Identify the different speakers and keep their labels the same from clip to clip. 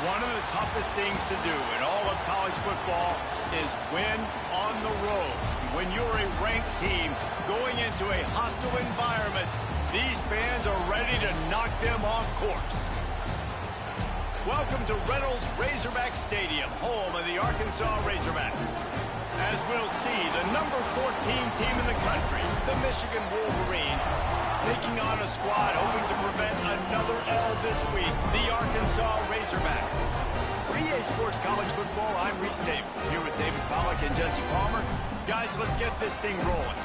Speaker 1: One of the toughest things to do in all of college football is win on the road. When you're a ranked team going into a hostile environment, these fans are ready to knock them off course. Welcome to Reynolds Razorback Stadium, home of the Arkansas Razorbacks. As we'll see, the number 14 team in the country, the Michigan Wolverines, taking on a squad hoping to prevent another L this week, the Arkansas Razorbacks. For EA Sports College Football, I'm Reese Davis, here with David Pollack and Jesse Palmer. Guys, let's get this thing rolling.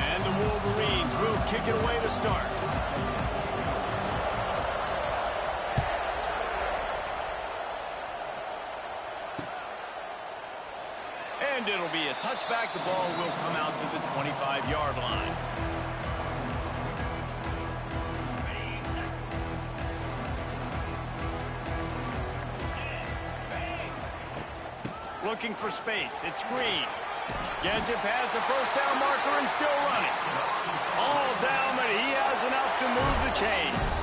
Speaker 1: And the Wolverines will kick it away to start. And it'll be a touchback. The ball will come out to the 25-yard line. Looking for space. It's Green. Gets it past the first down marker and still running. All down, but he has enough to move the chains.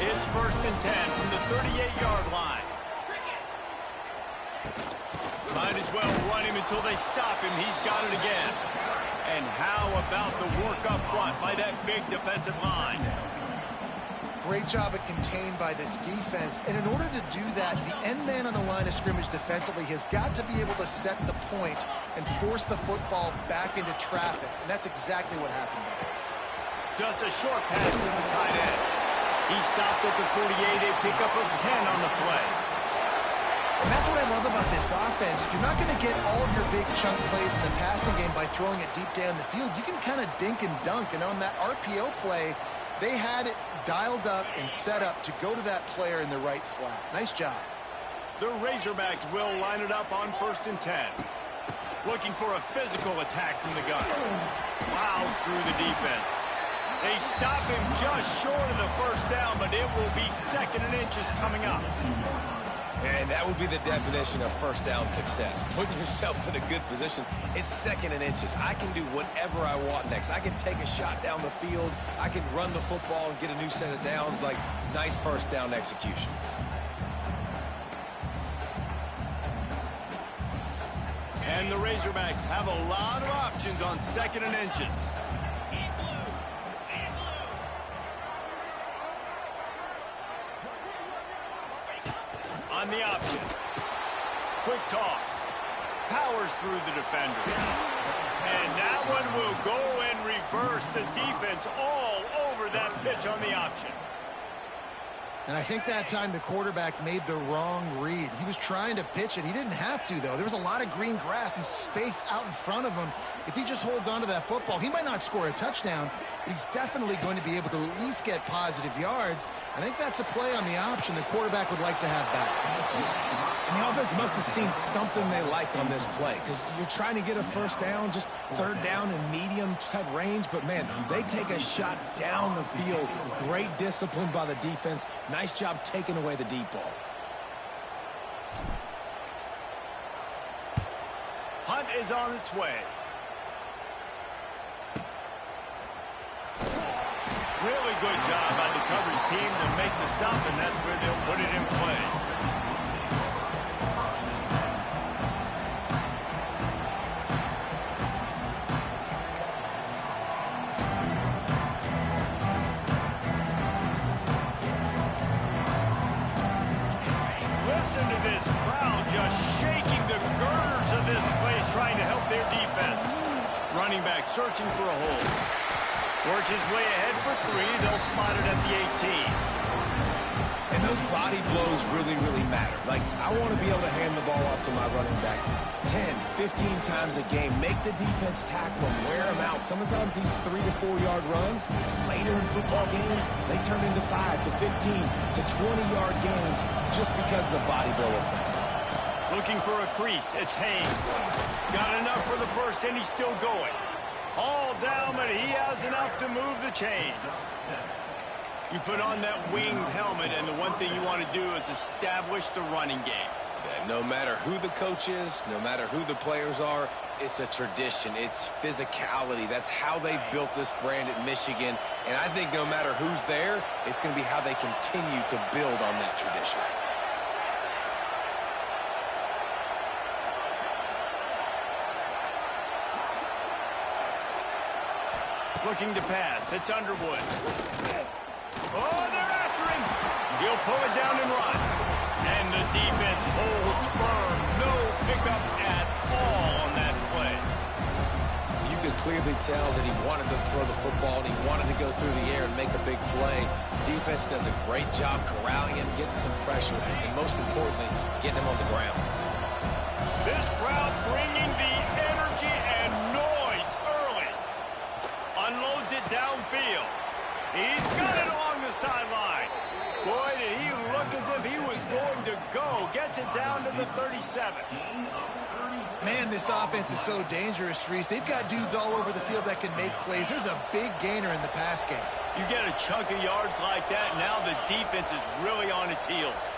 Speaker 1: It's 1st and 10 from the 38-yard line. Might as well run him until they stop him. He's got it again. And how about the work up front by that big defensive line?
Speaker 2: Great job at contained by this defense. And in order to do that, the end man on the line of scrimmage defensively has got to be able to set the point and force the football back into traffic. And that's exactly what happened there.
Speaker 1: Just a short pass to the tight end. He stopped at the 48, a pickup of 10 on the play.
Speaker 2: And that's what I love about this offense. You're not going to get all of your big chunk plays in the passing game by throwing it deep down the field. You can kind of dink and dunk. And on that RPO play, they had it dialed up and set up to go to that player in the right flat. Nice job.
Speaker 1: The Razorbacks will line it up on 1st and 10. Looking for a physical attack from the gun. Plows through the defense. They stop him just short of the first down, but it will be 2nd and inches coming up.
Speaker 3: And that would be the definition of first down success. Putting yourself in a good position. It's 2nd and inches. I can do whatever I want next. I can take a shot down the field. I can run the football and get a new set of downs. Like, nice first down execution.
Speaker 1: And the Razorbacks have a lot of options on 2nd and inches. On the option. Quick toss. Powers through the defender. And that one will go and reverse. The defense all over that pitch on the option.
Speaker 2: And I think that time the quarterback made the wrong read. He was trying to pitch it. He didn't have to, though. There was a lot of green grass and space out in front of him. If he just holds on to that football, he might not score a touchdown, but he's definitely going to be able to at least get positive yards. I think that's a play on the option the quarterback would like to have back.
Speaker 3: And the offense must have seen something they like on this play, because you're trying to get a first down, just 3rd down and medium type range, but man, they take a shot down the field. Great discipline by the defense. Nice job taking away the deep ball.
Speaker 1: Hunt is on its way. Really good job by the coverage team to make the stop, and that's where they'll put it in play. Listen to this crowd just shaking the girders of this place, trying to help their defense. Running back searching for a hole. Works his way ahead for 3. They'll spot it at the 18.
Speaker 3: And those body blows really matter. Like, I want to be able to hand the ball off to my running back 10, 15 times a game. Make the defense tackle them, wear them out. Sometimes these 3 to 4 yard runs, later in football games, they turn into 5 to 15 to 20-yard gains just because of the body blow effect.
Speaker 1: Looking for a crease. It's Haynes. Got enough for the first, and he's still going. All down, but he has enough to move the chains. You put on that winged helmet, and the one thing you want to do is establish the running game.
Speaker 3: No matter who the coach is, no matter who the players are, it's a tradition. It's physicality. That's how they've built this brand at Michigan. And I think no matter who's there, it's going to be how they continue to build on that tradition.
Speaker 1: Looking to pass. It's Underwood. Oh, they're after him. He'll pull it down and run. And the defense holds firm. No pickup at all on that play.
Speaker 3: You could clearly tell that he wanted to throw the football and he wanted to go through the air and make a big play. Defense does a great job corralling him, getting some pressure, and most importantly, getting him on the ground.
Speaker 1: This crowd bringing the energy and noise early. Unloads it downfield. He's got it along the sideline. Boy, did he look as if he was going to go. Gets it down to the 37.
Speaker 2: Man, this offense is so dangerous, Reese. They've got dudes all over the field that can make plays. There's a big gainer in the pass game.
Speaker 1: You get a chunk of yards like that, now the defense is really on its heels.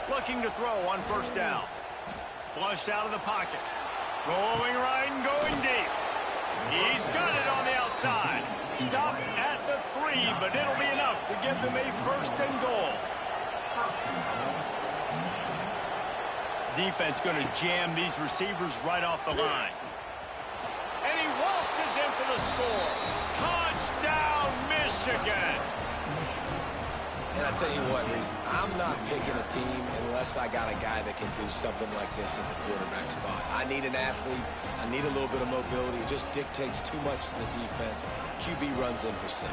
Speaker 1: Looking to throw on first down. Flushed out of the pocket. Rolling right and going deep. He's got it on the outside. Stopped at the 3, but it'll be enough to give them a first and goal. Defense going to jam these receivers right off the line. And he waltzes in for the score. Touchdown, Michigan.
Speaker 3: And I tell you what, Reese, I'm not picking a team unless I got a guy that can do something like this at the quarterback spot. I need an athlete. I need a little bit of mobility. It just dictates too much to the defense. QB runs in for 6.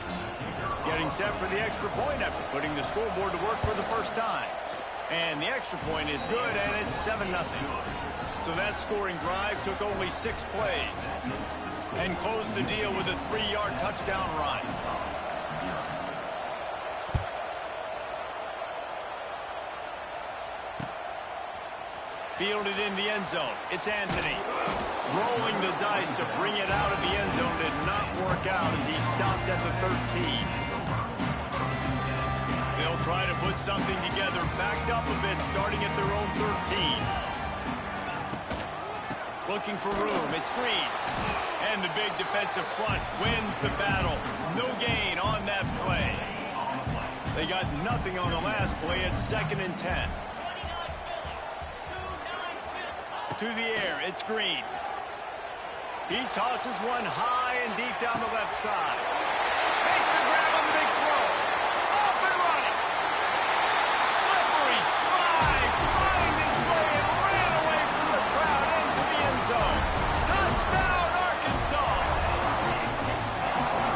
Speaker 1: Getting set for the extra point after putting the scoreboard to work for the first time. And the extra point is good, and it's 7-0. So that scoring drive took only 6 plays and closed the deal with a 3-yard touchdown run. Fielded in the end zone. It's Anthony. Rolling the dice to bring it out of the end zone did not work out as he stopped at the 13. They'll try to put something together, backed up a bit, starting at their own 13. Looking for room. It's Green. And the big defensive front wins the battle. No gain on that play. They got nothing on the last play. It's 2nd and 10. To the air, it's Green. He tosses one high and deep down the left side. Makes the grab on the big throw. Off and running. Slippery slide. Find his way and ran away from the crowd into the end zone. Touchdown, Arkansas.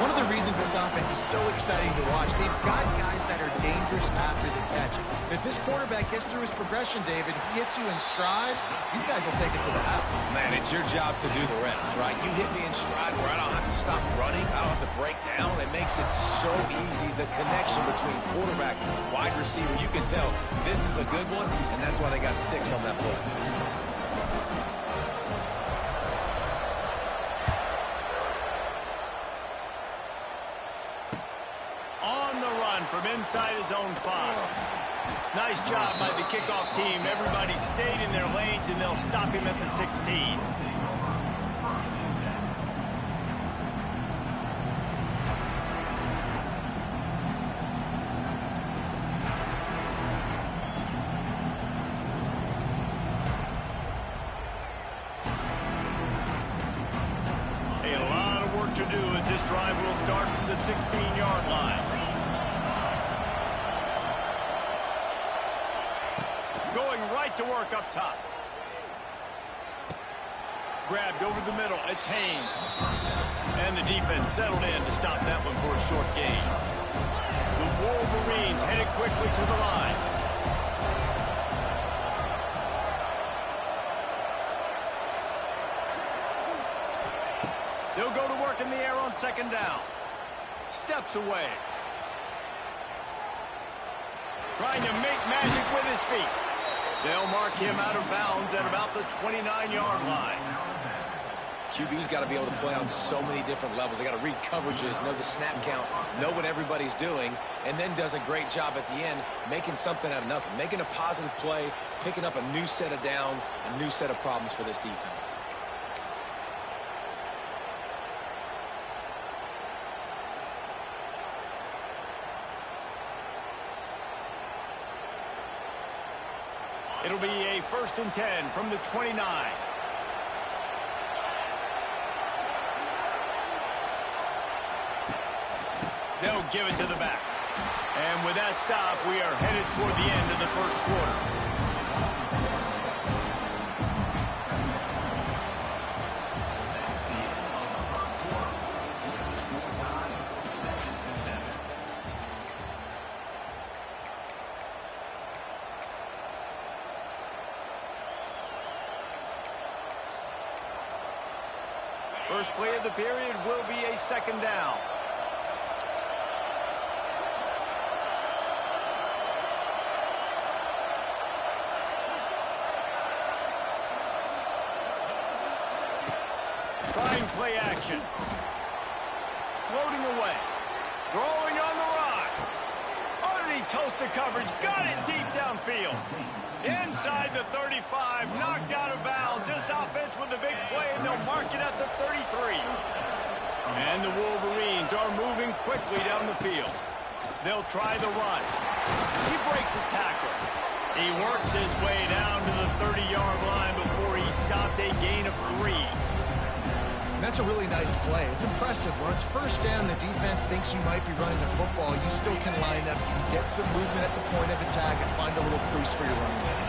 Speaker 2: One of the reasons this offense is so exciting to watch, they've got guys that are dangerous after the catch. If this quarterback gets through his progression, David, he hits you in stride, these guys will take it to the house.
Speaker 3: Man, it's your job to do the rest, right? You hit me in stride where I don't have to stop running. I don't have to break down. It makes it so easy. The connection between quarterback and wide receiver, you can tell this is a good one, and that's why they got 6 on that play.
Speaker 1: From inside his own 5. Nice job by the kickoff team. Everybody stayed in their lanes, and they'll stop him at the 16. A lot of work to do as this drive will start from the 16-yard line. Going right to work up top. Grabbed over the middle. It's Haynes. And the defense settled in to stop that one for a short gain. The Wolverines headed quickly to the line. They'll go to work in the air on 2nd down. Steps away. Trying to make magic with his feet. They'll mark him out of bounds at about the 29-yard line.
Speaker 3: QB's got to be able to play on so many different levels. They got to read coverages, know the snap count, know what everybody's doing, and then does a great job at the end making something out of nothing, making a positive play, picking up a new set of downs, a new set of problems for this defense.
Speaker 1: It'll be a 1st and 10 from the 29. They'll give it to the back. And with that stop, we are headed toward the end of the first quarter. First play of the period will be a 2nd down. Trying play action. Floating away. Throwing on the run. Underneath toasted coverage. Got it deep downfield. Inside the 35, knocked out of bounds. This offense with a big play, and they'll mark it at the 33. And the Wolverines are moving quickly down the field. They'll try the run. He breaks a tackle. He works his way down to the 30-yard line before he stopped a gain of 3.
Speaker 2: That's a really nice play. It's impressive. When it's 1st down, the defense thinks you might be running the football. You still can line up, get some movement at the point of attack, and find a little crease for your running back.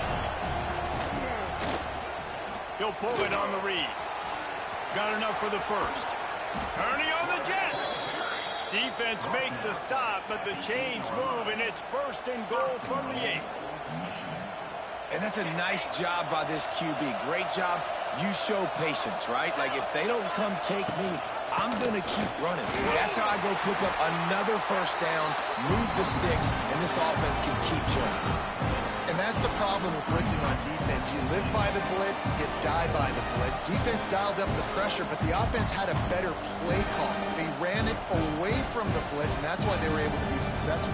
Speaker 1: He'll pull it on the read. Got enough for the 1st. Turning on the Jets. Defense makes a stop, but the chains move, and it's 1st and goal from the 8.
Speaker 3: And that's a nice job by this QB. Great job. You show patience, right? Like, if they don't come take me, I'm going to keep running. That's how I go pick up another 1st down, move the sticks, and this offense can keep chugging.
Speaker 2: And that's the problem with blitzing on defense. You live by the blitz, you die by the blitz. Defense dialed up the pressure, but the offense had a better play call. They ran it away from the blitz, and that's why they were able to be successful.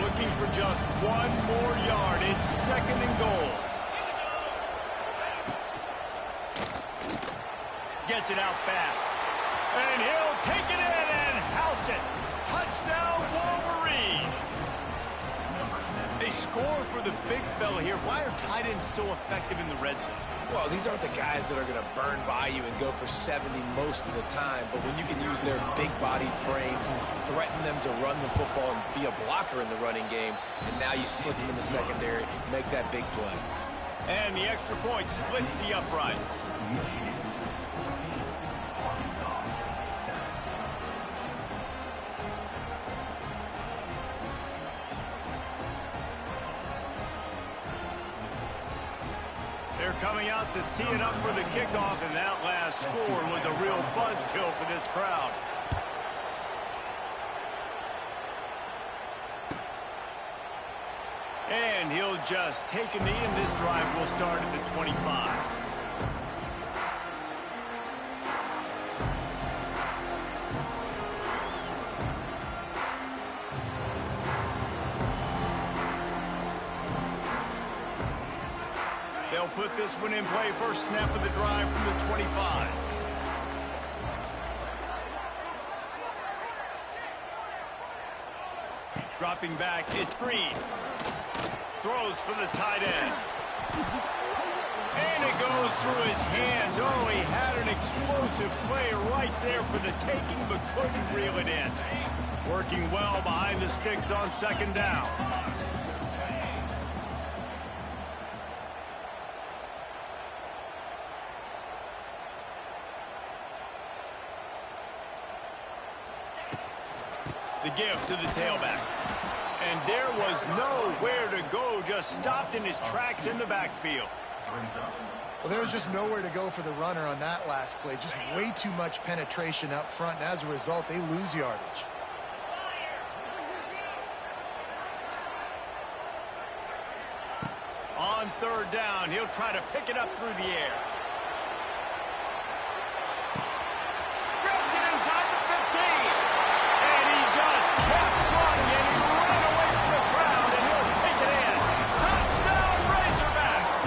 Speaker 1: Looking for just 1 more yard. It's 2nd and goal. Gets it out fast. And he'll take it in and house it. Touchdown, Wolverines. They score for the big fella here. Why are tight ends so effective in the red zone?
Speaker 3: Well, these aren't the guys that are going to burn by you and go for 70 most of the time, but when you can use their big-bodied frames, threaten them to run the football and be a blocker in the running game, and now you slip them in the secondary, make that big play.
Speaker 1: And the extra point splits the uprights. They're coming out to tee it up for the kickoff, and that last score was a real buzzkill for this crowd. And he'll just take a knee, and this drive will start at the 25. They'll put this one in play. First snap of the drive from the 25. Dropping back, it's Green. Throws for the tight end. And it goes through his hands. Oh, he had an explosive play right there for the taking, but couldn't reel it in. Working well behind the sticks on 2nd down. The give to the tailback. And there was nowhere to go, just stopped in his tracks in the backfield.
Speaker 2: Well, there was just nowhere to go for the runner on that last play. Just way too much penetration up front, and as a result, they lose yardage.
Speaker 1: On third down, he'll try to pick it up through the air. Grabs it inside the 15. And he just kept running, and he ran away from the crowd, and he'll take it in. Touchdown, Razorbacks!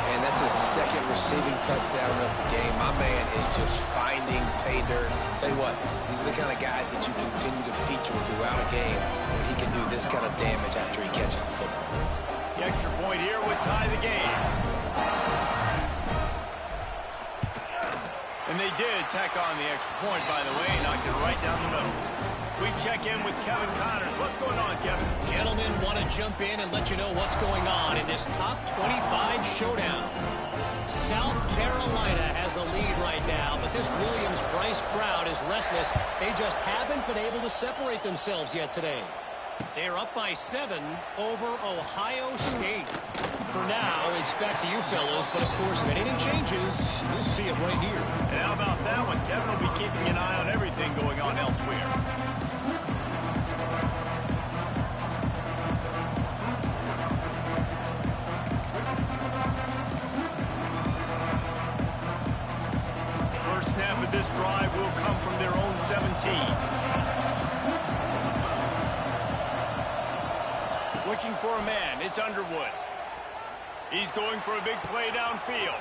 Speaker 3: And that's his second receiving touchdown of the game. My man is just finding pay dirt. Tell you what, these are the kind of guys that you continue to feature throughout a game when he can do this kind of damage after he catches the football.
Speaker 1: The extra point here would tie the game. And they did tack on the extra point, by the way, knocked it right down the middle. We check in with Kevin Connors. What's going on, Kevin?
Speaker 4: Gentlemen, want to jump in and let you know what's going on in this top 25 showdown. South Carolina has the lead right now, but this Williams-Brice crowd is restless. They just haven't been able to separate themselves yet today. They're up by 7 over Ohio State. For now, it's back to you fellows, but of course, if anything changes, you'll see it right here.
Speaker 1: And how about that one? Kevin will be keeping an eye on everything going on elsewhere. First snap of this drive will come from their own 17. Looking for a man, it's Underwood. He's going for a big play downfield.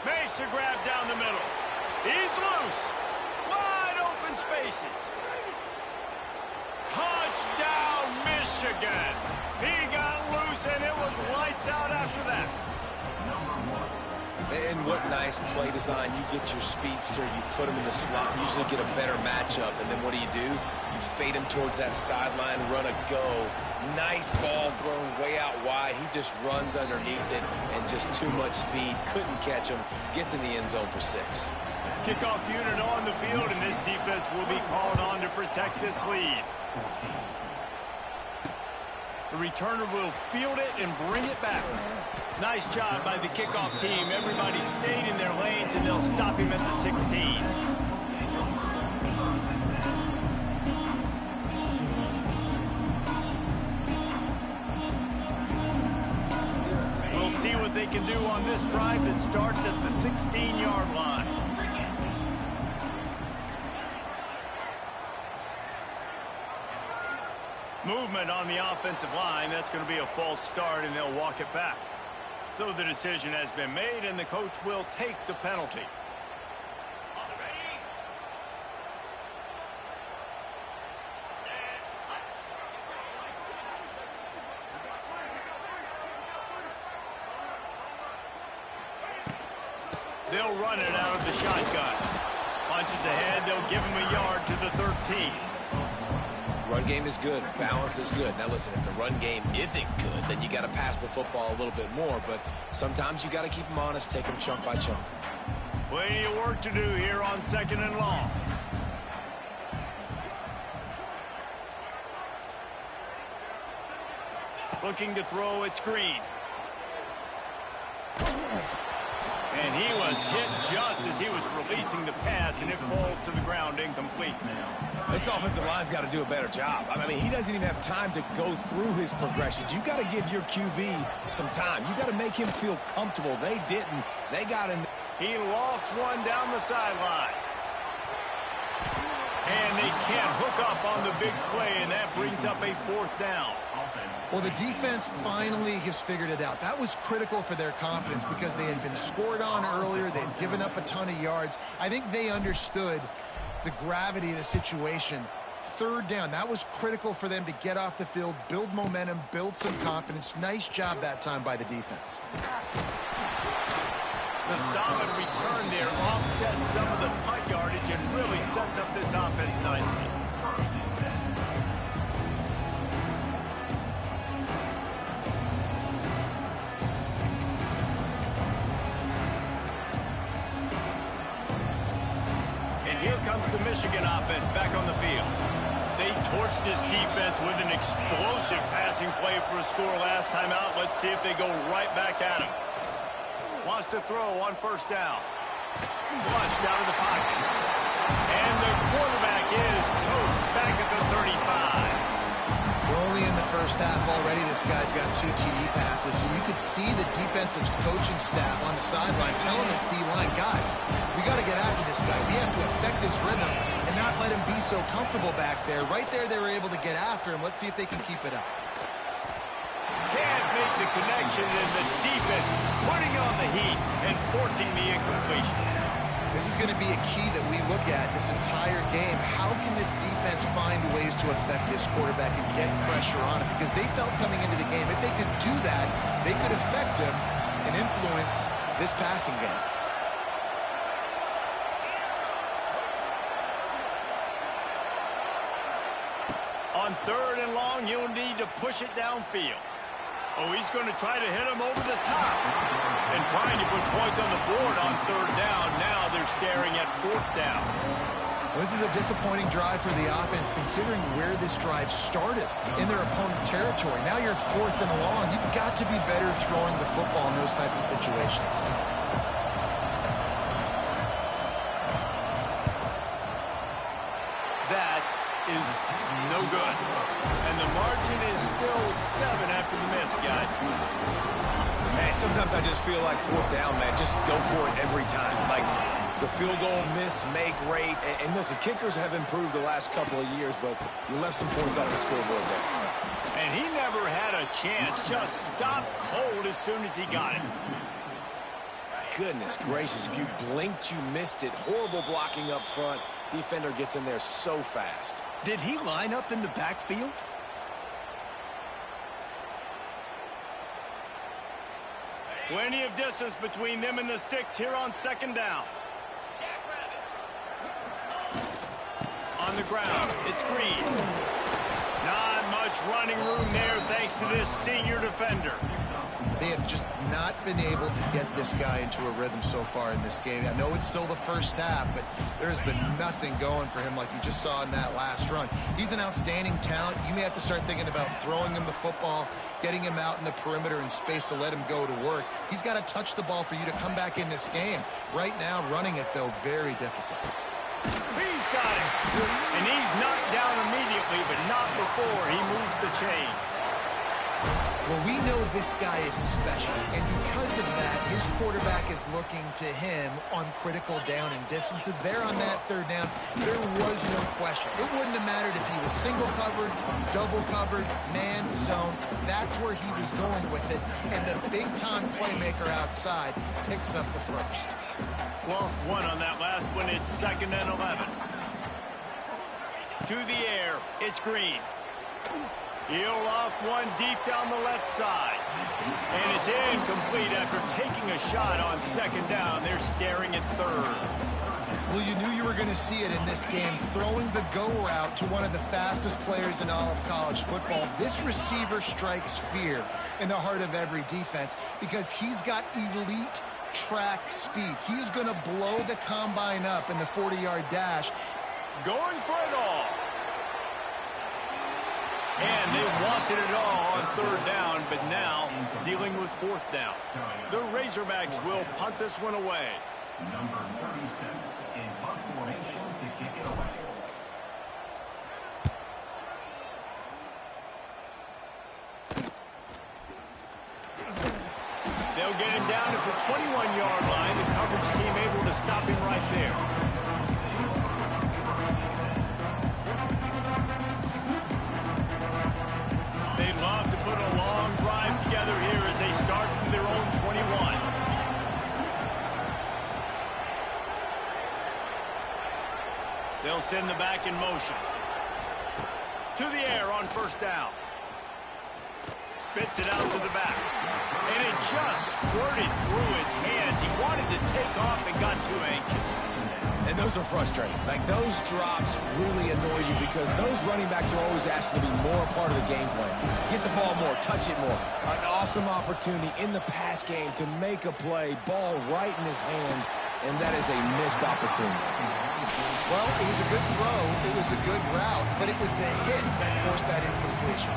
Speaker 1: Makes a grab down the middle. He's loose. Wide open spaces. Touchdown, Michigan. He got loose, and it was lights out after that.
Speaker 3: And what nice play design. You get your speedster, you put him in the slot, usually get a better matchup, and then what do? You fade him towards that sideline, run a go. Nice ball thrown way out wide. He just runs underneath it, and just too much speed. Couldn't catch him. Gets in the end zone for 6.
Speaker 1: Kickoff unit on the field, and this defense will be called on to protect this lead. The returner will field it and bring it back. Nice job by the kickoff team. Everybody stayed in their lanes, and they'll stop him at the 16. We'll see what they can do on this drive that starts at the 16-yard line. Movement on the offensive line. That's going to be a false start, and they'll walk it back. So the decision has been made, and the coach will take the penalty. They'll run it out of the shotgun. Punches ahead. They'll give him a yard to the 13.
Speaker 3: Run game is good. Balance is good. Now, listen, if the run game isn't good, then you got to pass the football a little bit more. But sometimes you got to keep them honest, take them chunk by chunk.
Speaker 1: Plenty of work to do here on 2nd and long. Looking to throw, it's Green. And he was hit just as he was releasing the pass, and it falls to the ground incomplete.
Speaker 3: This offensive line's got to do a better job. I mean, he doesn't even have time to go through his progressions. You got to give your QB some time. You got to make him feel comfortable. They didn't. They got in.
Speaker 1: He lost one down the sideline. And they can't hook up on the big play, and that brings up a 4th down.
Speaker 2: Well, the defense finally has figured it out. That was critical for their confidence because they had been scored on earlier. They had given up a ton of yards. I think they understood the gravity of the situation. 3rd down, that was critical for them to get off the field, build momentum, build some confidence. Nice job that time by the defense.
Speaker 1: The solid return there offsets some of the punt yardage and really sets up this offense nicely. Here comes the Michigan offense back on the field. They torched this defense with an explosive passing play for a score last time out. Let's see if they go right back at him. Wants to throw on 1st down. Flushed out of the pocket. And the quarterback is toast back at the 35.
Speaker 2: We're only in the first half already, this guy's got 2 TD passes, so you could see the defensive coaching staff on the sideline telling this D-line, guys, we got to get after this guy. We have to affect this rhythm and not let him be so comfortable back there. Right there, they were able to get after him. Let's see if they can keep it up.
Speaker 1: Can't make the connection, and the defense putting on the heat and forcing the incompletion.
Speaker 2: This is going to be a key that we look at this entire game. How can this defense find ways to affect this quarterback and get pressure on him? Because they felt coming into the game, if they could do that, they could affect him and influence this passing game.
Speaker 1: On 3rd and long, you'll need to push it downfield. Oh, he's going to try to hit him over the top. And trying to put points on the board on 3rd down. Now they're staring at 4th down.
Speaker 2: Well, this is a disappointing drive for the offense, considering where this drive started in their opponent territory. Now you're 4th and long. You've got to be better throwing the football in those types of situations.
Speaker 1: That is no good. And the margin is still 7 after the miss, guys.
Speaker 3: Man, sometimes I just feel like 4th down, man. Just go for it every time. Like the field goal miss, make rate. And listen, kickers have improved the last couple of years, but you left some points out of the scoreboard there.
Speaker 1: And he never had a chance. Just stopped cold as soon as he got it.
Speaker 3: Goodness gracious, if you blinked, you missed it. Horrible blocking up front. Defender gets in there so fast.
Speaker 1: Did he line up in the backfield? Plenty of distance between them and the sticks here on 2nd down. On the ground, it's Green. Not much running room there thanks to this senior defender.
Speaker 2: They have just not been able to get this guy into a rhythm so far in this game. I know it's still the first half, but there's been nothing going for him like you just saw in that last run. He's an outstanding talent. You may have to start thinking about throwing him the football, getting him out in the perimeter in space to let him go to work. He's got to touch the ball for you to come back in this game. Right now, running it, though, very difficult.
Speaker 1: He's got it. And he's knocked down immediately, but not before he moves the chains.
Speaker 2: Well, we know this guy is special, and because of that, his quarterback is looking to him on critical down and distances. There on that 3rd down, there was no question. It wouldn't have mattered if he was single covered, double covered, man, zone. That's where he was going with it, and the big-time playmaker outside picks up the first.
Speaker 1: Lost 1 on that last one. It's 2nd and 11. To the air, it's Green. He'll loft one deep down the left side. And it's incomplete after taking a shot on 2nd down. They're staring at 3rd.
Speaker 2: Well, you knew you were going to see it in this game, throwing the go route to one of the fastest players in all of college football. This receiver strikes fear in the heart of every defense because he's got elite track speed. He's going to blow the combine up in the 40-yard dash.
Speaker 1: Going for it all. And they wanted it all on 3rd down, but now dealing with 4th down. The Razorbacks will punt this one away.
Speaker 5: Number 37 in punt formation to kick it away.
Speaker 1: They'll get him down at the 21-yard line. The coverage team able to stop him right there. They'd love to put a long drive together here as they start from their own 21. They'll send the back in motion. To the air on 1st down. Spits it out to the back. And it just squirted through his hands. He wanted to take off and got too anxious.
Speaker 3: And those are frustrating. Like, those drops really annoy you because those running backs are always asking to be more a part of the game plan. Get the ball more, touch it more. An awesome opportunity in the pass game to make a play, ball right in his hands, and that is a missed opportunity.
Speaker 2: Well, it was a good throw, it was a good route, but it was the hit that forced that incompletion.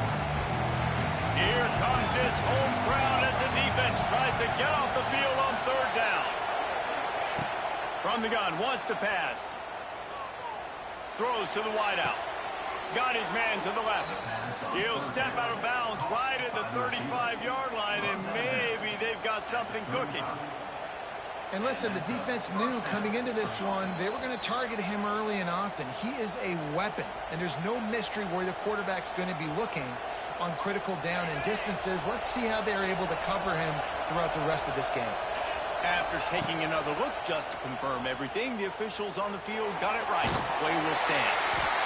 Speaker 1: Here comes this home crowd as the defense tries to get off the field on 3rd down. From the gun, wants to pass. Throws to the wideout. Got his man to the left. He'll step out of bounds right at the 35-yard line, and maybe they've got something cooking.
Speaker 2: And listen, the defense knew coming into this one, they were going to target him early and often. He is a weapon, and there's no mystery where the quarterback's going to be looking on critical down and distances. Let's see how they're able to cover him throughout the rest of this game.
Speaker 1: After taking another look just to confirm everything, the officials on the field got it right. Play will stand.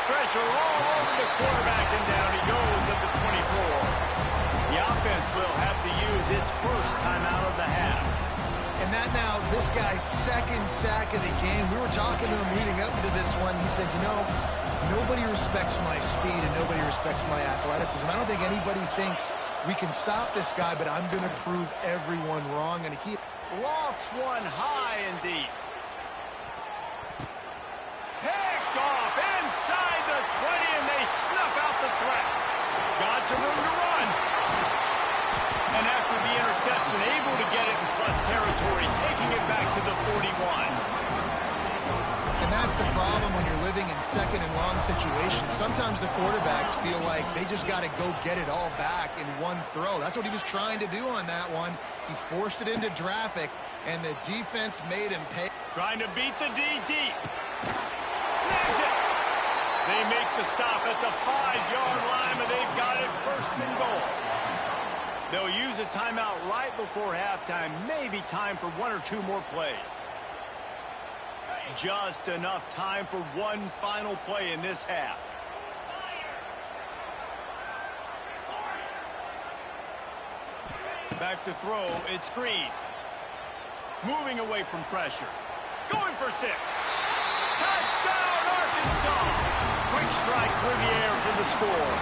Speaker 1: Pressure all over the quarterback, and down he goes at the 24. The offense will have to use its first timeout of the half.
Speaker 2: And that now, this guy's second sack of the game. We were talking to him leading up into this one. He said, you know, nobody respects my speed and nobody respects my athleticism. I don't think anybody thinks we can stop this guy, but I'm going to prove everyone wrong. And he
Speaker 1: lofts one high and deep. Picked off inside the 20, and they snuff out the threat. Got some room to run. And after the interception, able to get it in plus territory, taking it back to the 41.
Speaker 2: And that's the problem when you're living in second and long situations. Sometimes the quarterbacks feel like they just got to go get it all back in one throw. That's what he was trying to do on that one. He forced it into traffic, and the defense made him pay.
Speaker 1: Trying to beat the D deep. Snags it. They make the stop at the 5-yard line, and they've got it first and goal. They'll use a timeout right before halftime. Maybe time for one or two more plays. Just enough time for one final play in this half. Back to throw, it's Green. Moving away from pressure. Going for 6. Touchdown, Arkansas! Quick strike through the air for the score.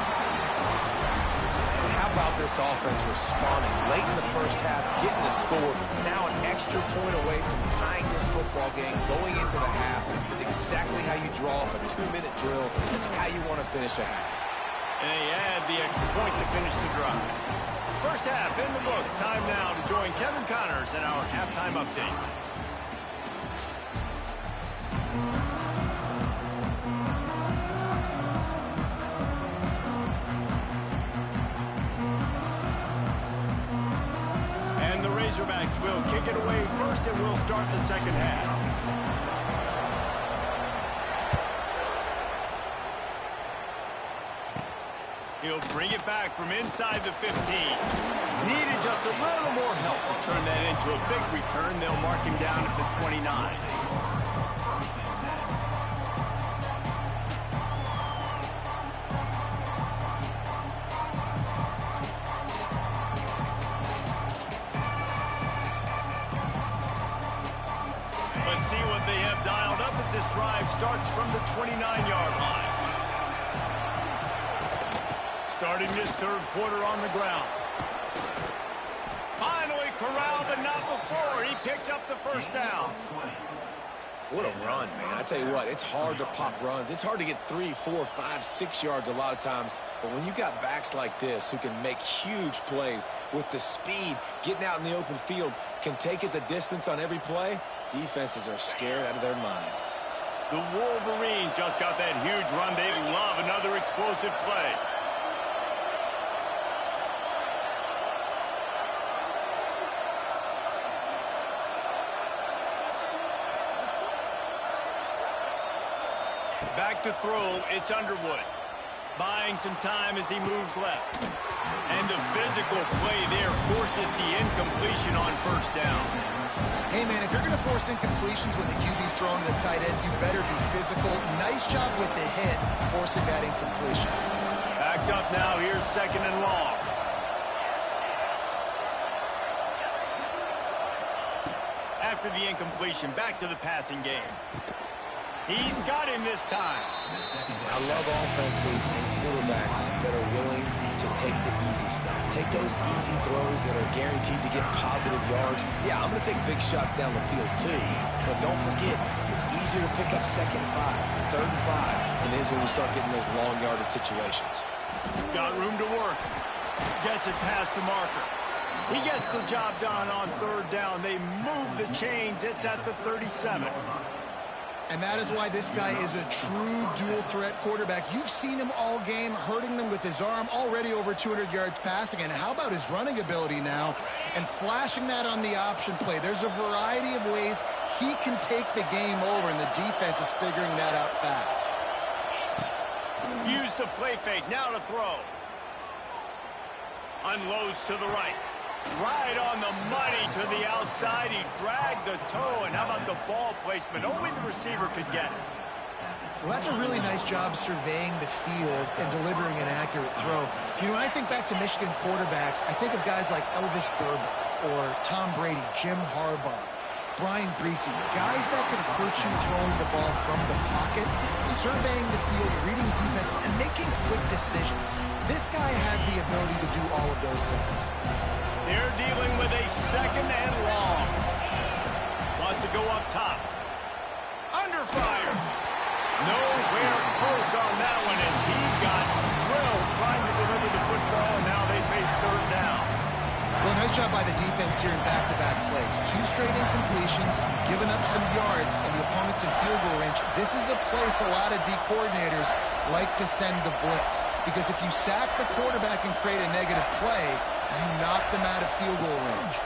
Speaker 3: How about this offense responding late in the first half, getting the score, now an extra point away from tying this football game, going into the half. It's exactly how you draw up a 2-minute drill. It's how you want to finish a half.
Speaker 1: And they add the extra point to finish the drive. First half in the books. Time now to join Kevin Connors in our halftime update. Razorbacks will kick it away first, and we'll start the second half. He'll bring it back from inside the 15. Needed just a little more help to turn that into a big return. They'll mark him down at the 29. See what they have dialed up as this drive starts from the 29-yard line. Starting this third quarter on the ground. Finally corralled, but not before. He picked up the first down.
Speaker 3: What a run, man. I tell you what, it's hard to pop runs. It's hard to get 3, 4, 5, 6 yards a lot of times. But when you got backs like this who can make huge plays with the speed, getting out in the open field, can take it the distance on every play, defenses are scared out of their mind.
Speaker 1: The Wolverines just got that huge run. They love another explosive play. Back to throw, it's Underwood. Buying some time as he moves left. And the physical play there forces the incompletion on first down.
Speaker 2: Hey, man, if you're going to force incompletions when the QB's throwing to the tight end, you better be physical. Nice job with the hit, forcing that incompletion.
Speaker 1: Backed up now, here's second and long. After the incompletion, back to the passing game. He's got him this time.
Speaker 3: I love offenses and quarterbacks that are willing to take the easy stuff. Take those easy throws that are guaranteed to get positive yards. Yeah, I'm going to take big shots down the field too. But don't forget, it's easier to pick up 2nd and 5, 3rd and 5 than it is when we start getting those long yardage situations.
Speaker 1: Got room to work. Gets it past the marker. He gets the job done on 3rd down. They move the chains. It's at the 37.
Speaker 2: And that is why this guy is a true dual-threat quarterback. You've seen him all game, hurting them with his arm, already over 200 yards passing. And how about his running ability now? And flashing that on the option play. There's a variety of ways he can take the game over, and the defense is figuring that out fast.
Speaker 1: Use the play fake, now to throw. Unloads to the right. Right on the money to the outside. He dragged the toe, and how about the ball placement? Only the receiver could get it.
Speaker 2: Well, that's a really nice job surveying the field and delivering an accurate throw. You know, when I think back to Michigan quarterbacks, I think of guys like Elvis Grbac or Tom Brady, Jim Harbaugh, Brian Griese, guys that could hurt you throwing the ball from the pocket, surveying the field, reading defenses, and making quick decisions. This guy has the ability to do all of those things.
Speaker 1: They're dealing with a second and long. Wants to go up top. Under fire. Nowhere close on that one as he got drilled trying to deliver the football, and now they face third down.
Speaker 2: Well, nice job by the defense here in back-to-back plays. 2 straight incompletions, giving up some yards, and the opponent's in field goal range. This is a place a lot of D coordinators like to send the blitz, because if you sack the quarterback and create a negative play, you knock them out of field goal range.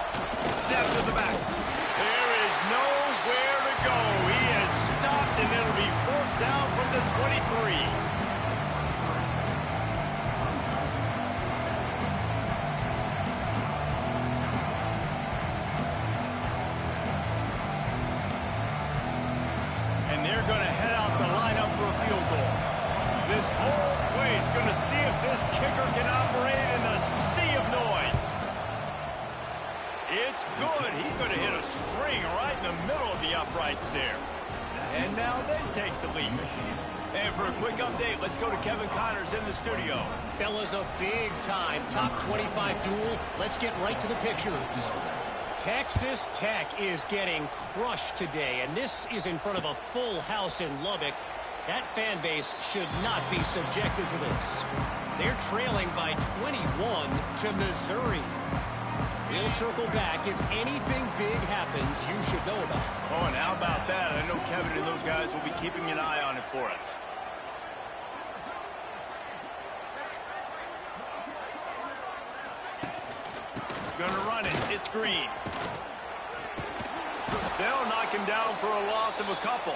Speaker 1: Snap to the back. There is nowhere to go. He has stopped, and it'll be fourth down from the 23. And they're going to head out the lineup for a field goal. This whole play is going to see if this kicker can operate in the sea of noise. It's good. He could have hit a string right in the middle of the uprights there. And now they take the lead. And for a quick update, let's go to Kevin Connors in the studio.
Speaker 4: Fellas, a big-time top 25 duel. Let's get right to the pictures. Texas Tech is getting crushed today, and this is in front of a full house in Lubbock. That fan base should not be subjected to this. They're trailing by 21 to Missouri. We'll circle back. If anything big happens, you should know about it.
Speaker 1: Oh, and how about that? I know Kevin and those guys will be keeping an eye on it for us. Gonna run it. It's Green. They'll knock him down for a loss of a couple.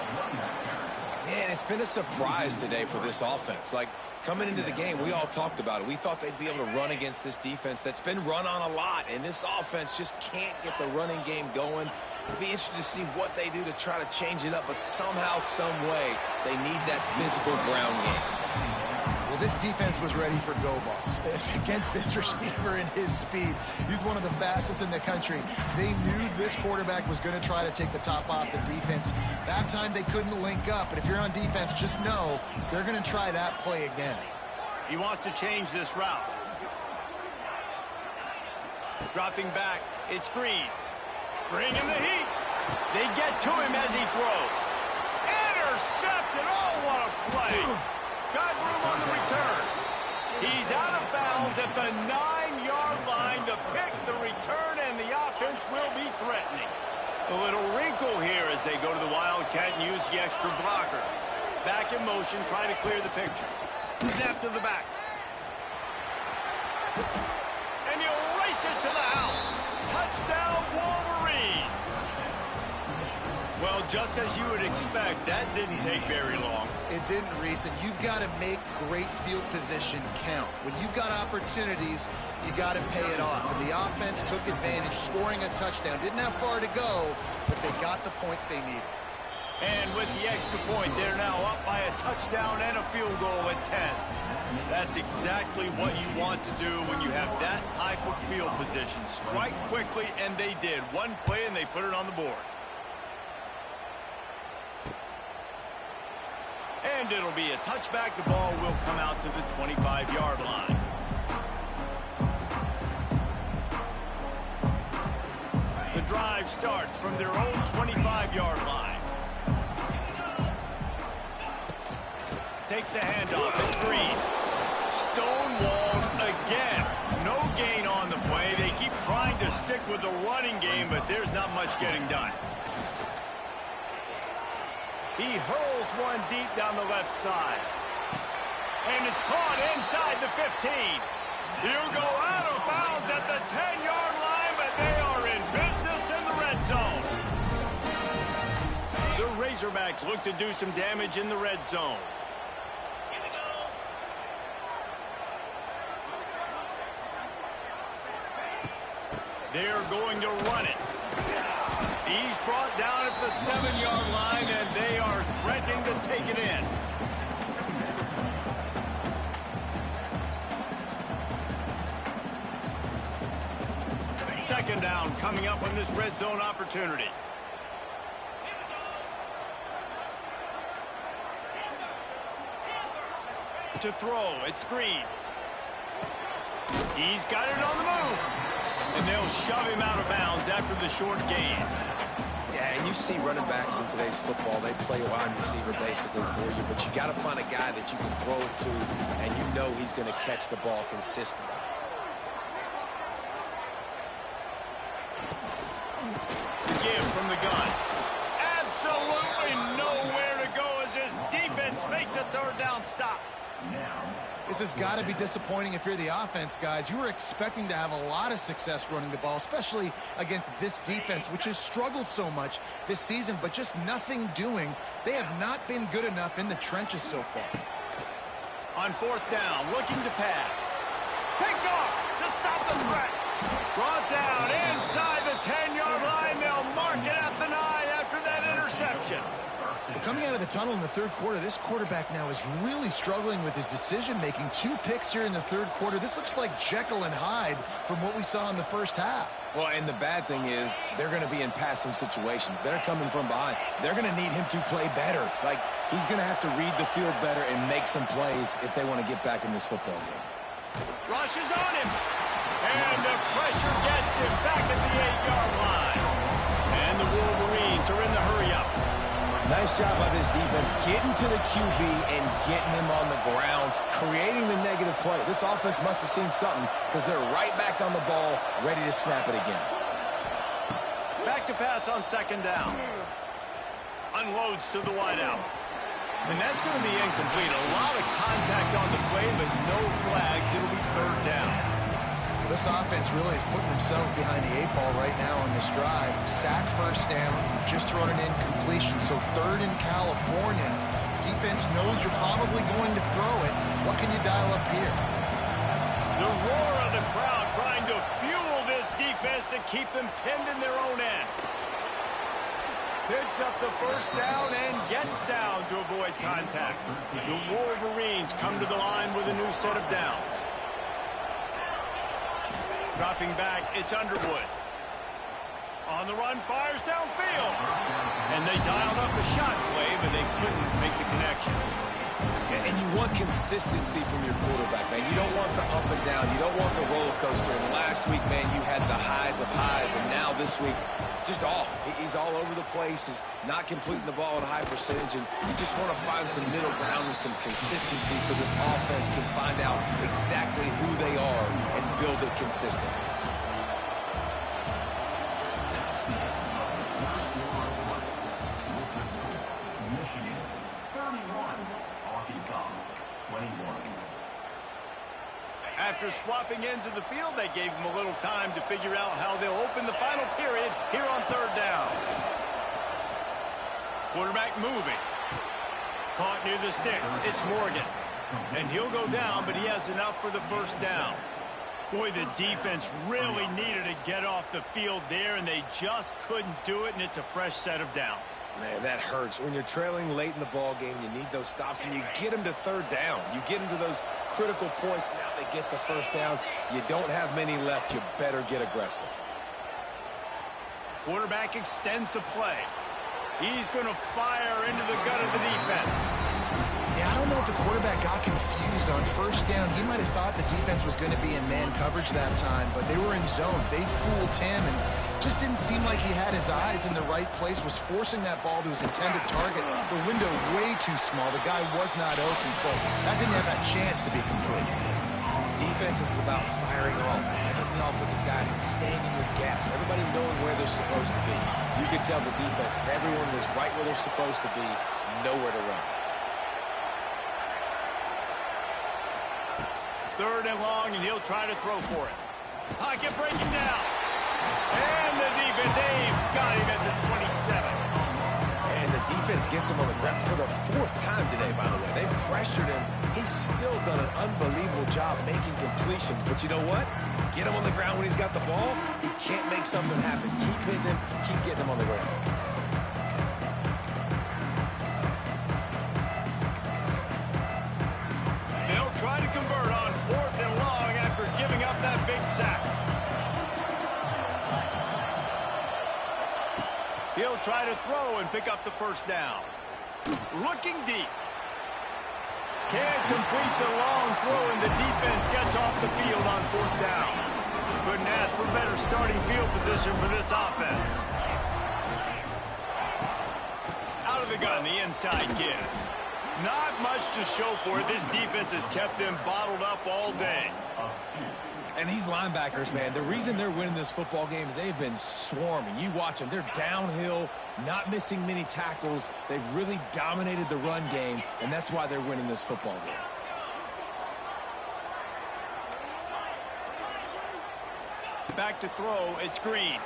Speaker 3: Man, it's been a surprise today for this offense. Like, coming into the game, we all talked about it. We thought they'd be able to run against this defense that's been run on a lot, and this offense just can't get the running game going. It'll be interesting to see what they do to try to change it up, but somehow, some way, they need that physical ground game.
Speaker 2: Well, this defense was ready for go balls against this receiver and his speed. He's one of the fastest in the country. They knew this quarterback was going to try to take the top off the defense. That time they couldn't link up, but if you're on defense, just know they're going to try that play again.
Speaker 1: He wants to change this route. Dropping back, it's Green. Bringing the heat. They get to him as he throws. Intercepted. Oh, what a play. Got room on the return. He's out of bounds at the 9-yard line. The pick, the return, and the offense will be threatening. A little wrinkle here as they go to the Wildcat and use the extra blocker. Back in motion, trying to clear the picture. Snap to the back. And you race it to the house. Touchdown, Wolverines. Well, just as you would expect, that didn't take very long.
Speaker 2: It didn't, Reese, and you've got to make great field position count. When you've got opportunities, you got to pay it off. And the offense took advantage, scoring a touchdown. Didn't have far to go, but they got the points they needed.
Speaker 1: And with the extra point, they're now up by a touchdown and a field goal at 10. That's exactly what you want to do when you have that type of field position. Strike quickly, and they did. One play, and they put it on the board. And it'll be a touchback. The ball will come out to the 25-yard line. The drive starts from their own 25-yard line. Takes the handoff. It's Green. Stonewalled again. No gain on the play. They keep trying to stick with the running game, but there's not much getting done. He hurls one deep down the left side. And it's caught inside the 15. He'll go out of bounds at the 10-yard line, but they are in business in the red zone. The Razorbacks look to do some damage in the red zone. They're going to run it. He's brought down at the 7-yard line, and they are threatening to take it in. Second down coming up on this red zone opportunity. To throw, it's Green. He's got it on the move. And they'll shove him out of bounds after the short gain.
Speaker 3: Yeah, and you see running backs in today's football, they play wide receiver basically for you, but you got to find a guy that you can throw it to, and you know he's going to catch the ball consistently.
Speaker 1: Give from the gun. Absolutely nowhere to go as his defense makes a third down stop.
Speaker 2: This has got to be disappointing if you're the offense, guys. You were expecting to have a lot of success running the ball, especially against this defense, which has struggled so much this season, but just nothing doing. They have not been good enough in the trenches so far.
Speaker 1: On fourth down, looking to pass. Picked off to stop the threat. Brought down inside the 10-yard line. They'll mark it at the 9 after that interception.
Speaker 2: Coming out of the tunnel in the third quarter, this quarterback now is really struggling with his decision-making. 2 picks here in the third quarter. This looks like Jekyll and Hyde from what we saw in the first half.
Speaker 3: Well, and the bad thing is they're going to be in passing situations. They're coming from behind. They're going to need him to play better. Like, he's going to have to read the field better and make some plays if they want to get back in this football game.
Speaker 1: Rush is on him. And the pressure gets him back at the 8-yard line. And the Wolverines are in the hurry-up.
Speaker 3: Nice job by this defense getting to the QB and getting him on the ground, creating the negative play. This offense must have seen something because they're right back on the ball, ready to snap it again.
Speaker 1: Back to pass on second down. Unloads to the wideout. And that's going to be incomplete. A lot of contact on the play, but no flags. It'll be third down.
Speaker 2: This offense really is putting themselves behind the 8 ball right now on this drive. Sack first down. You've just thrown an incompletion, so third in California. Defense knows you're probably going to throw it. What can you dial up here?
Speaker 1: The roar of the crowd trying to fuel this defense to keep them pinned in their own end. Picks up the first down and gets down to avoid contact. The Wolverines come to the line with a new set of downs. Dropping back, it's Underwood. On the run, fires downfield. And they dialed up a shot play, but they couldn't make the connection.
Speaker 3: And you want consistency from your quarterback, man. You don't want the up and down. You don't want the roller coaster. And last week, man, you had the highs of highs. And now this week, just off. He's all over the place. He's not completing the ball at a high percentage. And you just want to find some middle ground and some consistency so this offense can find out exactly who they are and build it consistently.
Speaker 1: After swapping ends of the field, they gave him a little time to figure out how they'll open the final period here on third down. Quarterback moving. Caught near the sticks. It's Morgan. And he'll go down, but he has enough for the first down. Boy, the defense really needed to get off the field there, and they just couldn't do it, and it's a fresh set of downs.
Speaker 3: Man, that hurts. When you're trailing late in the ball game, you need those stops, and you get them to third down. You get them to those critical points. Now they get the first down. You don't have many left. You better get aggressive.
Speaker 1: Quarterback extends the play. He's going to fire into the gut of the defense.
Speaker 2: Yeah, I don't know if the quarterback got confused on first down. He might have thought the defense was going to be in man coverage that time, but they were in zone. They fooled him and just didn't seem like he had his eyes in the right place, was forcing that ball to his intended target. The window way too small. The guy was not open, so that didn't have that chance to be complete.
Speaker 3: Defense is about firing off, hitting the offensive guys and staying in your gaps, everybody knowing where they're supposed to be. You could tell the defense, everyone was right where they're supposed to be, nowhere to run.
Speaker 1: 3rd and long, and he'll try to throw for it. Pocket breaking down. And the defense, they've got him at the 27.
Speaker 3: And the defense gets him on the ground for the 4th time today, by the way. They've pressured him. He's still done an unbelievable job making completions. But you know what? Get him on the ground when he's got the ball. He can't make something happen. Keep hitting him. Keep getting him on the ground.
Speaker 1: They'll try to convert on 4th and long after giving up that big sack. He'll try to throw and pick up the 1st down. Looking deep. Can't complete the long throw, and the defense gets off the field on 4th down. Couldn't ask for better starting field position for this offense. Out of the gun, the inside give. Not much to show for it. This defense has kept them bottled up all day.
Speaker 3: And these linebackers, man, the reason they're winning this football game is they've been swarming. You watch them. They're downhill, not missing many tackles. They've really dominated the run game, and that's why they're winning this football game.
Speaker 1: Back to throw, it's Green.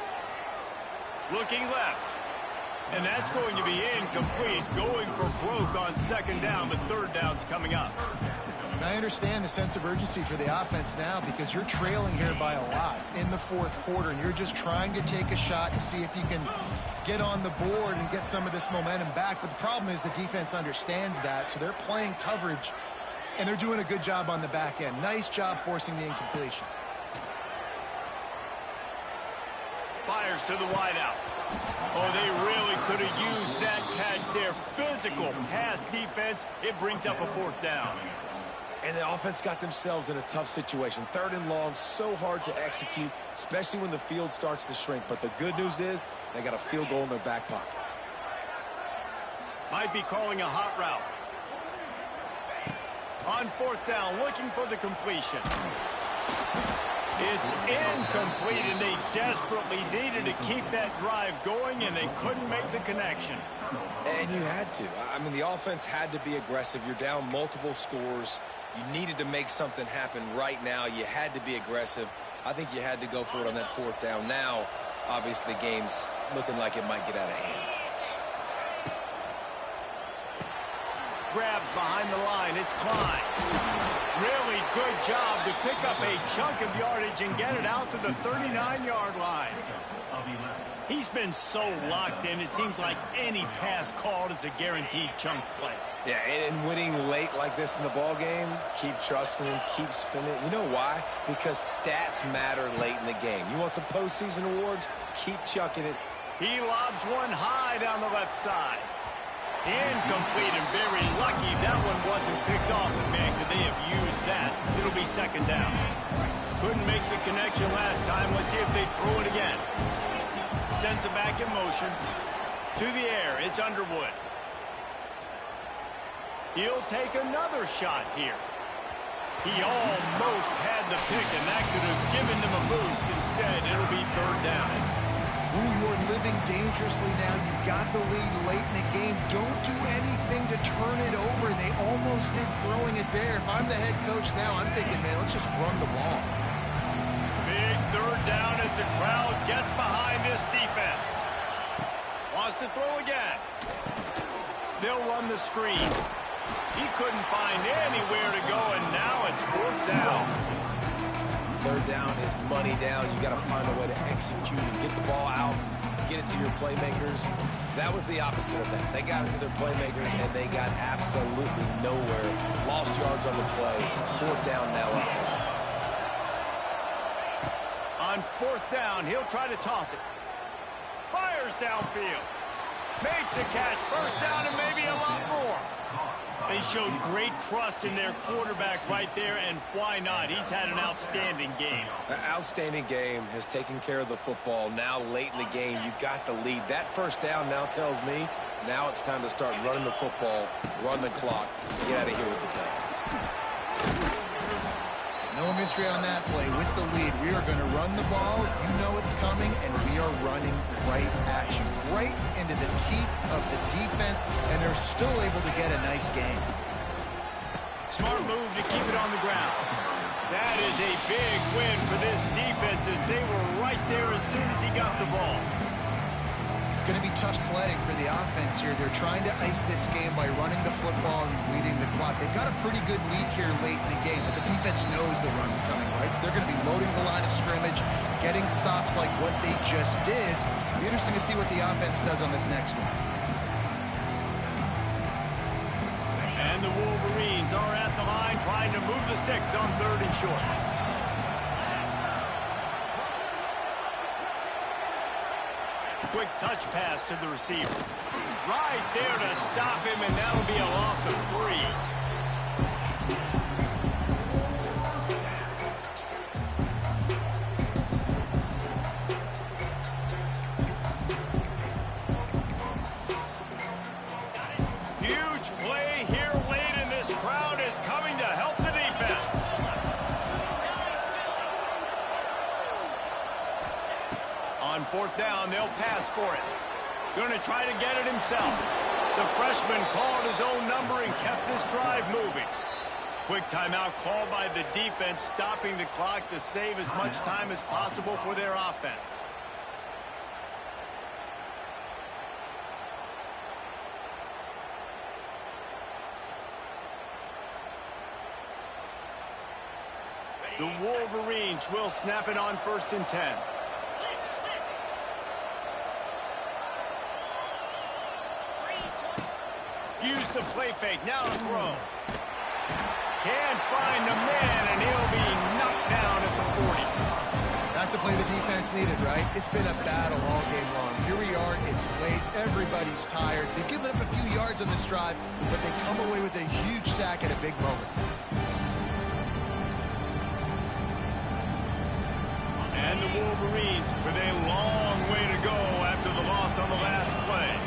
Speaker 1: Looking left. And that's going to be incomplete. Going for broke on 2nd down, but 3rd down's coming up.
Speaker 2: And I understand the sense of urgency for the offense now because you're trailing here by a lot in the 4th quarter, and you're just trying to take a shot to see if you can get on the board and get some of this momentum back. But the problem is the defense understands that, so they're playing coverage, and they're doing a good job on the back end. Nice job forcing the incompletion.
Speaker 1: Fires to the wideout. Oh, they really could have used that catch there. Physical pass defense. It brings up a 4th down.
Speaker 3: And the offense got themselves in a tough situation. 3rd and long, so hard to execute, especially when the field starts to shrink. But the good news is they got a field goal in their back pocket.
Speaker 1: Might be calling a hot route. On 4th down, looking for the completion. It's incomplete, and they desperately needed to keep that drive going, and they couldn't make the connection.
Speaker 3: And you had to. I mean, the offense had to be aggressive. You're down multiple scores. You needed to make something happen right now. You had to be aggressive. I think you had to go for it on that 4th down. Now, obviously, the game's looking like it might get out of hand.
Speaker 1: Grabbed behind the line. It's Klein. Really good job to pick up a chunk of yardage and get it out to the 39-yard line. He's been so locked in, it seems like any pass called is a guaranteed chunk play.
Speaker 3: Yeah, and winning late like this in the ball game, keep trusting him, keep spinning. You know why? Because stats matter late in the game. You want some postseason awards? Keep chucking it.
Speaker 1: He lobs one high down the left side. Incomplete, and very lucky that one wasn't picked off. And man, could they have used that? It'll be 2nd down. Couldn't make the connection last time. Let's see if they throw it again. Sends it back in motion. To the air, it's Underwood. He'll take another shot here. He almost had the pick, and that could have given them a boost. Instead, it'll be 3rd down.
Speaker 2: Ooh, you're living dangerously now. You've got the lead late in the game. Don't do anything to turn it over. They almost did throwing it there. If I'm the head coach now, I'm thinking, man, let's just run the ball.
Speaker 1: Big 3rd down as the crowd gets behind this defense. Wants to throw again. They'll run the screen. He couldn't find anywhere to go, and now it's 4th down.
Speaker 3: 3rd down is money down. You got to find a way to execute and get the ball out, get it to your playmakers. That was the opposite of that. They got it to their playmakers, and they got absolutely nowhere. Lost yards on the play. 4th down now up.
Speaker 1: On 4th down, he'll try to toss it. Fires downfield. Makes a catch. 1st down and maybe a lot more. They showed great trust in their quarterback right there, and why not? He's had an outstanding game.
Speaker 3: An outstanding game, has taken care of the football. Now late in the game, you got the lead. That 1st down now tells me now it's time to start running the football, run the clock, get out of here with the dub.
Speaker 2: No mystery on that play. With the lead, we are going to run the ball. You know it's coming, and we are running right at you, right into the teeth of the defense, and they're still able to get a nice game.
Speaker 1: Smart move to keep it on the ground. That is a big win for this defense as they were right there as soon as he got the ball.
Speaker 2: It's going to be tough sledding for the offense here. They're trying to ice this game by running the football and bleeding the clock. They've got a pretty good lead here late in the game, but the defense knows the run's coming, right? So they're going to be loading the line of scrimmage, getting stops like what they just did. It'll be interesting to see what the offense does on this next one.
Speaker 1: And the Wolverines are at the line trying to move the sticks on 3rd and short. Quick touch pass to the receiver. Right there to stop him, and that'll be a loss of 3. Huge play here late, and this crowd is coming to help the defense. On 4th down, they'll pass for it. Going to try to get it himself. The freshman called his own number and kept this drive moving. Quick timeout called by the defense, stopping the clock to save as much time as possible for their offense. The Wolverines will snap it on 1st and 10. Use the play fake, now to throw. Can't find the man, and he'll be knocked down at the 40.
Speaker 2: That's a play the defense needed, right? It's been a battle all game long. Here we are, it's late, everybody's tired. They've given up a few yards on this drive, but they come away with a huge sack at a big moment.
Speaker 1: And the Wolverines with a long way to go after the loss on the last play.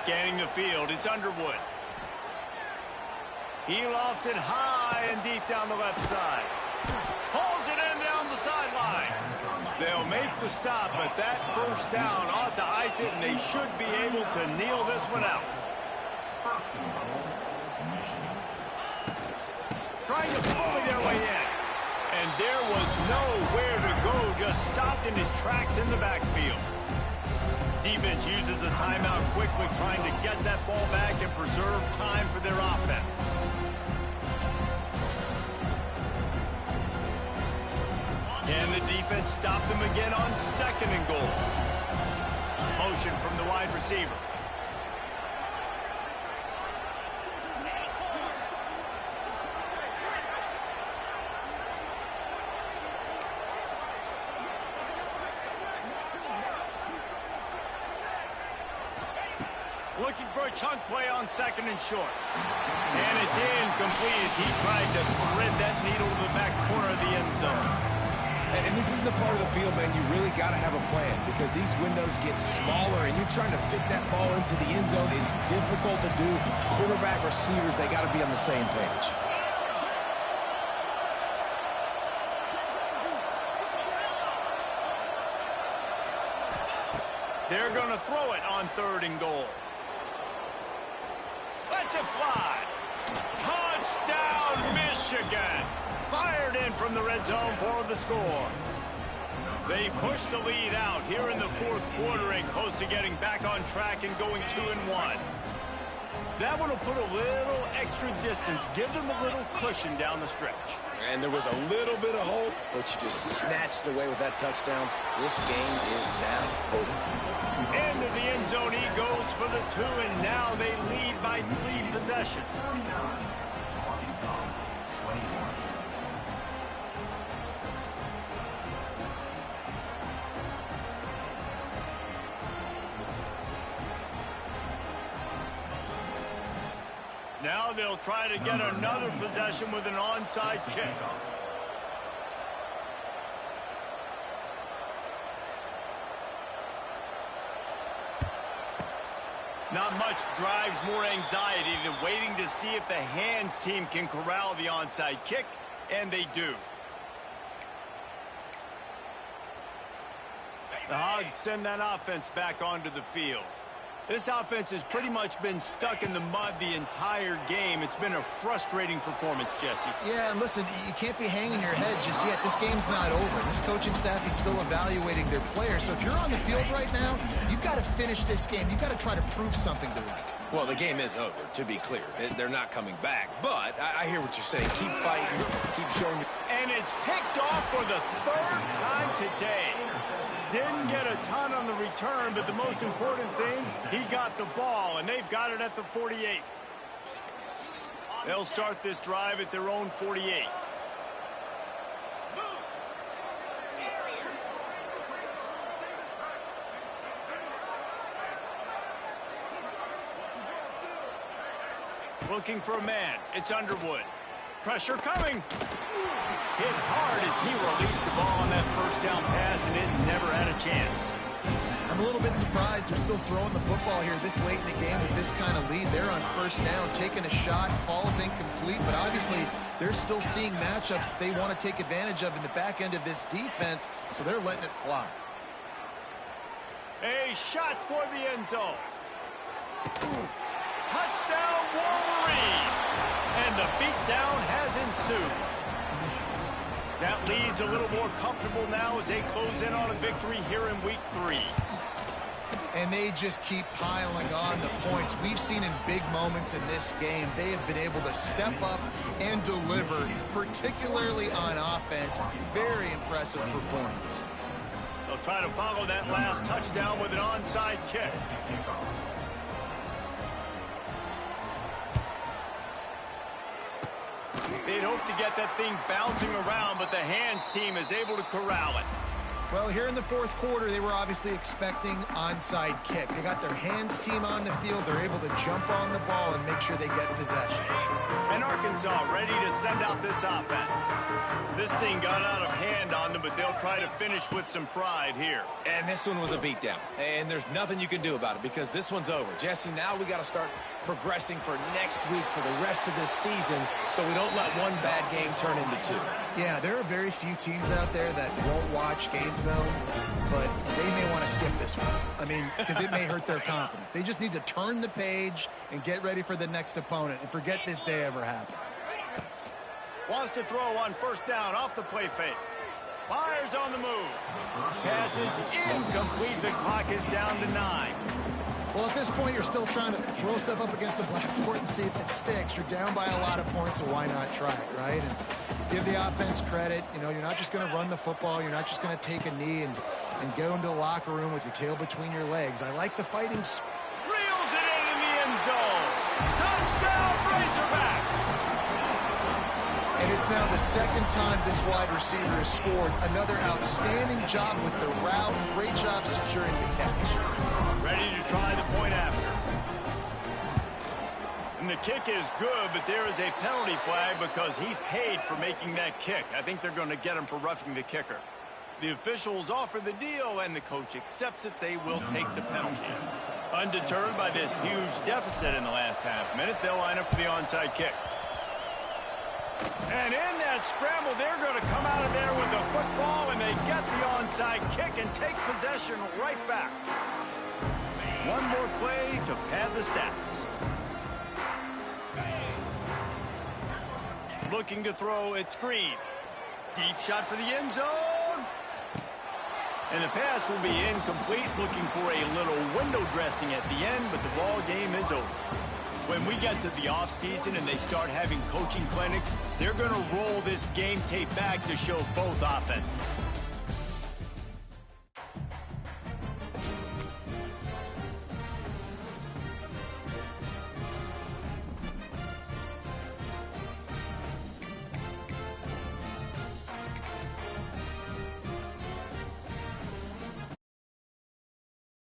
Speaker 1: Scanning the field, it's Underwood. He lofts it high and deep down the left side. Pulls it in down the sideline. They'll make the stop, but that 1st down ought to ice it, and they should be able to kneel this one out. Trying to bully their way in. And there was nowhere to go, just stopped in his tracks in the backfield. Defense uses a timeout quickly, trying to get that ball back and preserve time for their offense. Can the defense stop them again on 2nd and goal? Motion from the wide receiver. Looking for a chunk play on 2nd and short. And it's incomplete as he tried to thread that needle to the back corner of the end zone.
Speaker 3: And this is the part of the field, man, you really got to have a plan because these windows get smaller and you're trying to fit that ball into the end zone. It's difficult to do. Quarterback, receivers, they got to be on the same page.
Speaker 1: They're going to throw it on 3rd and goal. Let's it fly. Touchdown, Michigan. Fired in from the red zone for the score. They push the lead out here in the 4th quarter and close to getting back on track and going 2-1. That one will put a little extra distance, give them a little cushion down the stretch.
Speaker 3: And there was a little bit of hope, but you just snatched it away with that touchdown. This game is now over.
Speaker 1: Into the end zone he goes for the 2, and now they lead by 3 possessions. Now they'll try to get another possession with an onside kick. Not much drives more anxiety than waiting to see if the hands team can corral the onside kick, and they do. The Hogs send that offense back onto the field. This offense has pretty much been stuck in the mud the entire game. It's been a frustrating performance, Jesse.
Speaker 2: Yeah, and listen, you can't be hanging your head just yet. This game's not over. This coaching staff is still evaluating their players. So if you're on the field right now, you've got to finish this game. You've got to try to prove something to them.
Speaker 3: Well, the game is over, to be clear. They're not coming back. But I hear what you're saying. Keep fighting. Keep showing your...
Speaker 1: And it's picked off for the third time today. Didn't get a ton on the return, but the most important thing, he got the ball, and they've got it at the 48. They'll start this drive at their own 48. Looking for a man. It's Underwood. Pressure coming. Hit hard as he released the ball on that first down pass, and it never had a chance.
Speaker 2: I'm a little bit surprised they're still throwing the football here this late in the game with this kind of lead. They're on first down, taking a shot, falls incomplete, but obviously they're still seeing matchups that they want to take advantage of in the back end of this defense, so they're letting it fly.
Speaker 1: A shot toward the end zone. Touchdown, Wolverines! And the beatdown has ensued. That lead's a little more comfortable now as they close in on a victory here in Week 3.
Speaker 2: And they just keep piling on the points. We've seen in big moments in this game, they have been able to step up and deliver, particularly on offense. Very impressive performance.
Speaker 1: They'll try to follow that last touchdown with an onside kick. They'd hope to get that thing bouncing around, but the hands team is able to corral it.
Speaker 2: Well, here in the fourth quarter, they were obviously expecting onside kick. They got their hands team on the field. They're able to jump on the ball and make sure they get possession.
Speaker 1: And Arkansas ready to send out this offense. This thing got out of hand on them, but they'll try to finish with some pride here.
Speaker 3: And this one was a beatdown. And there's nothing you can do about it because this one's over. Jesse, now we got to start progressing for next week for the rest of this season so we don't let one bad game turn into two.
Speaker 2: Yeah, there are very few teams out there that won't watch game film, but they may want to skip this one. I mean, because it may hurt their confidence. They just need to turn the page and get ready for the next opponent and forget this day ever happened.
Speaker 1: Wants to throw on first down off the play fake. Fires on the move. Pass is incomplete. The clock is down to 9.
Speaker 2: Well, at this point, you're still trying to throw stuff up against the blackboard and see if it sticks. You're down by a lot of points, so why not try it, right? And give the offense credit. You know, you're not just going to run the football. You're not just going to take a knee and go into the locker room with your tail between your legs. I like the fighting.
Speaker 1: Reels it in the end zone. Touchdown, Razorbacks!
Speaker 2: And it's now the second time this wide receiver has scored. Another outstanding job with the route. Great job securing the catch.
Speaker 1: Ready to try the point after. And the kick is good, but there is a penalty flag because he paid for making that kick. I think they're going to get him for roughing the kicker. The officials offer the deal, and the coach accepts it. They will take the penalty. Undeterred by this huge deficit in the last half minute, they'll line up for the onside kick. And in that scramble, they're going to come out of there with the football, and they get the onside kick and take possession right back. One more play to pad the stats. Looking to throw, it's Green. Deep shot for the end zone. And the pass will be incomplete, looking for a little window dressing at the end, but the ball game is over. When we get to the offseason and they start having coaching clinics, they're going to roll this game tape back to show both offenses.